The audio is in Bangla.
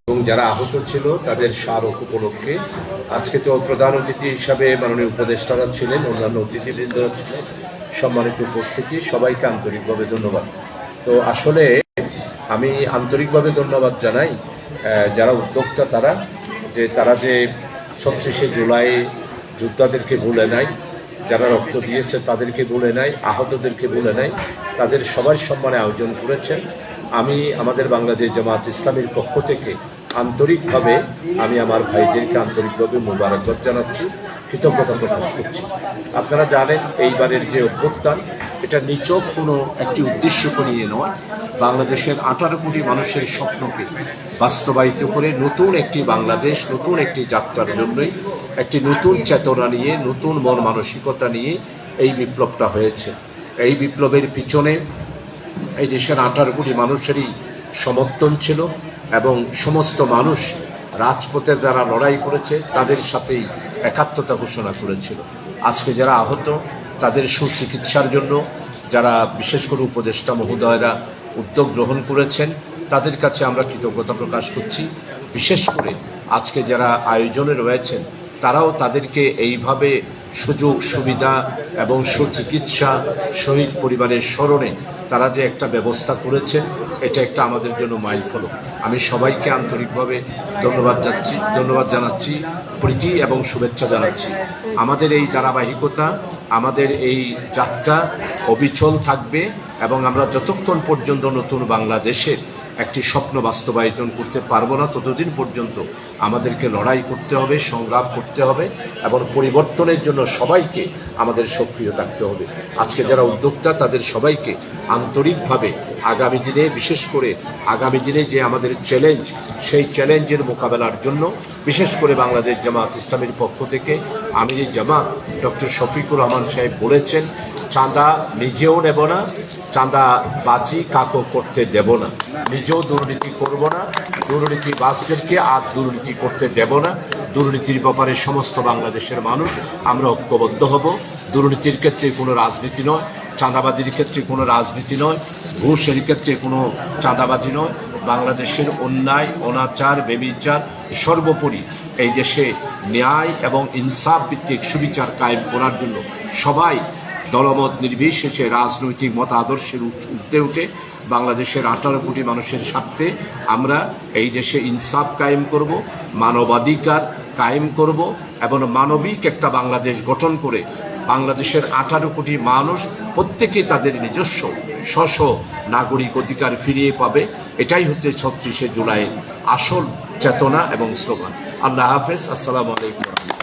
এবং যারা আহত ছিল তাদের স্মারক উপলক্ষে আজকে তো প্রধান অতিথি হিসাবে মাননীয় উপদেষ্টারা ছিলেন, অন্যান্য অতিথিবৃন্দরা ছিলেন। সম্মানিত উপস্থিতি, সবাইকে আন্তরিকভাবে ধন্যবাদ। তো আসলে আমি আন্তরিকভাবে ধন্যবাদ জানাই যারা উদ্যোক্তা, তারা যে ৩৬শে জুলাই যোদ্ধাদেরকে ভুলে নাই, যারা রক্ত দিয়েছে তাদেরকে ভুলে নাই, আহতদেরকে ভুলে নাই, তাদের সবার সম্মানে আয়োজন করেছেন। আমি আমাদের বাংলাদেশ জামাত ইসলামীর পক্ষ থেকে আন্তরিকভাবে আমি আমার ভাইদেরকে আন্তরিকভাবে মোবারকবাদ জানাচ্ছি, কৃতজ্ঞতা প্রকাশ করছি। আপনারা জানেন এইবারের যে অভ্যুত্থান, এটা নিছক কোনো একটি উদ্দেশ্যকে নিয়ে নয়, বাংলাদেশের 18 কোটি মানুষের স্বপ্নকে বাস্তবায়িত করে নতুন একটি বাংলাদেশ, নতুন একটি যাত্রার জন্যই একটি নতুন চেতনা নিয়ে, নতুন মন মানসিকতা নিয়ে এই বিপ্লবটা হয়েছে। এই বিপ্লবের পিছনে এই দেশের 18 কোটি মানুষেরই সমর্থন ছিল এবং সমস্ত মানুষ রাজপথে যারা লড়াই করেছে তাদের সাথেই একাত্মতা ঘোষণা করেছিল। আজকে যারা আহত তাদের সুচিকিৎসার জন্য যারা বিশেষ করে উপদেষ্টা মহোদয়রা উদ্যোগ গ্রহণ করেছেন তাদের কাছে আমরা কৃতজ্ঞতা প্রকাশ করছি। বিশেষ করে আজকে যারা আয়োজনে রয়েছেন তারাও তাদেরকে এইভাবে সুযোগ সুবিধা এবং সুচিকিৎসা, শহীদ পরিবারের স্মরণে তারা যে একটা ব্যবস্থা করেছেন, এটা একটা আমাদের জন্য মাইলফলক। আমি সবাইকে আন্তরিকভাবে ধন্যবাদ জানাচ্ছি, প্রীতি এবং শুভেচ্ছা জানাচ্ছি। আমাদের এই ধারাবাহিকতা, আমাদের এই যাত্রা অবিচল থাকবে এবং আমরা যতক্ষণ পর্যন্ত নতুন বাংলাদেশের একটি স্বপ্ন বাস্তবায়ন করতে পারবো না ততদিন পর্যন্ত আমাদেরকে লড়াই করতে হবে, সংগ্রাম করতে হবে এবং পরিবর্তনের জন্য সবাইকে আমাদের সক্রিয় থাকতে হবে। আজকে যারা উদ্যোক্তা তাদের সবাইকে আন্তরিকভাবে আগামী দিনে, বিশেষ করে আগামী দিনে যে আমাদের চ্যালেঞ্জ, সেই চ্যালেঞ্জের মোকাবেলার জন্য বিশেষ করে বাংলাদেশ জামাত ইসলামীর পক্ষ থেকে আমির জামাত ডক্টর শফিকুর রহমান সাহেব বলেছেন, চাঁদা নিজেও নেব না, চাঁদা বাজি কাকও করতে দেব না, নিজেও দুর্নীতি করব না, দুর্নীতিবাজদেরকে আর দুর্নীতি করতে দেব না। দুর্নীতির ব্যাপারে সমস্ত বাংলাদেশের মানুষ আমরা ঐক্যবদ্ধ হব। দুর্নীতির ক্ষেত্রে কোনো রাজনীতি নয়, চাঁদাবাজির ক্ষেত্রে কোনো রাজনীতি নয়, ঘুষের ক্ষেত্রে কোনো চাঁদাবাজি নয়। বাংলাদেশের অন্যায়, অনাচার, বেবিচার, সর্বোপরি এই দেশে ন্যায় এবং ইনসাফ ভিত্তিক সুবিচার কায়েম করার জন্য সবাই দলমত নির্বিশেষে রাজনৈতিক মত আদর্শের ঊর্ধ্বে উঠে বাংলাদেশের 18 কোটি মানুষের স্বার্থে আমরা এই দেশে ইনসাফ কায়েম করব, মানবাধিকার কায়েম করব এবং মানবিক একটা বাংলাদেশ গঠন করে বাংলাদেশের 18 কোটি মানুষ প্রত্যেকেই তাদের নিজস্ব স্ব নাগরিক অধিকার ফিরিয়ে পাবে। এটাই হচ্ছে 36শে জুলাই আসল চেতনা এবং স্লোগান। আল্লাহ হাফেজ। আসসালামু আলাইকুম।